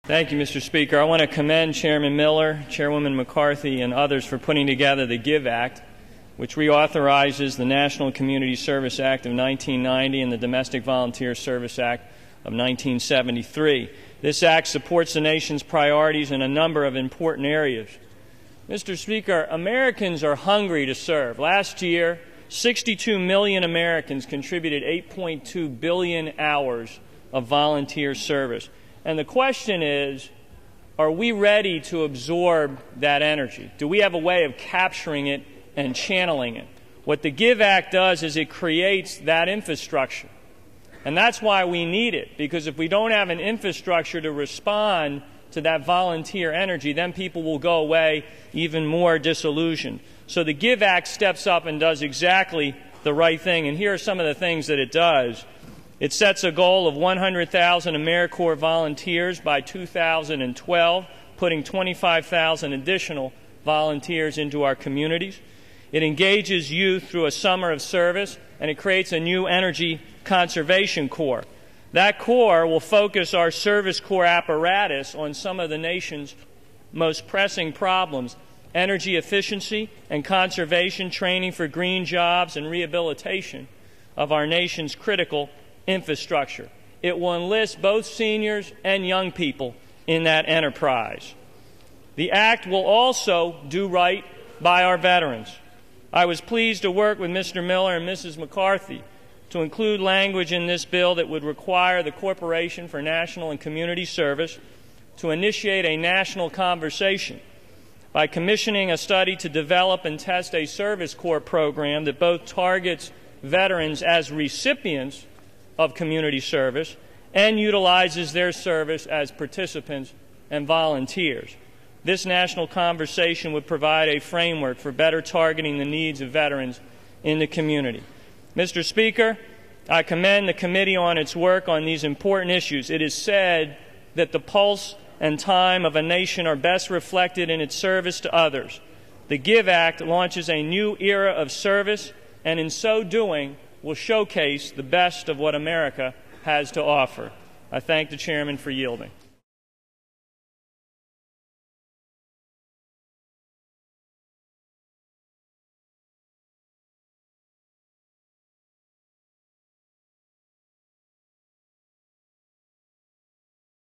Thank you, Mr. Speaker. I want to commend Chairman Miller, Chairwoman McCarthy, and others for putting together the GIVE Act, which reauthorizes the National Community Service Act of 1990 and the Domestic Volunteer Service Act of 1973. This act supports the nation's priorities in a number of important areas. Mr. Speaker, Americans are hungry to serve. Last year, 62 million Americans contributed 8.2 billion hours of volunteer service. And the question is, are we ready to absorb that energy? Do we have a way of capturing it and channeling it? What the GIVE Act does is it creates that infrastructure. And that's why we need it, because if we don't have an infrastructure to respond to that volunteer energy, then people will go away even more disillusioned. So the GIVE Act steps up and does exactly the right thing. And here are some of the things that it does. It sets a goal of 100,000 AmeriCorps volunteers by 2012, putting 25,000 additional volunteers into our communities. It engages youth through a summer of service, and it creates a new energy conservation corps. That corps will focus our service corps apparatus on some of the nation's most pressing problems: energy efficiency and conservation, training for green jobs, and rehabilitation of our nation's critical infrastructure. It will enlist both seniors and young people in that enterprise. The Act will also do right by our veterans. I was pleased to work with Mr. Miller and Mrs. McCarthy to include language in this bill that would require the Corporation for National and Community Service to initiate a national conversation by commissioning a study to develop and test a service corps program that both targets veterans as recipients of community service and utilizes their service as participants and volunteers. This national conversation would provide a framework for better targeting the needs of veterans in the community. Mr. Speaker, I commend the committee on its work on these important issues. It is said that the pulse and time of a nation are best reflected in its service to others. The GIVE Act launches a new era of service, and in so doing will showcase the best of what America has to offer. I thank the Chairman for yielding.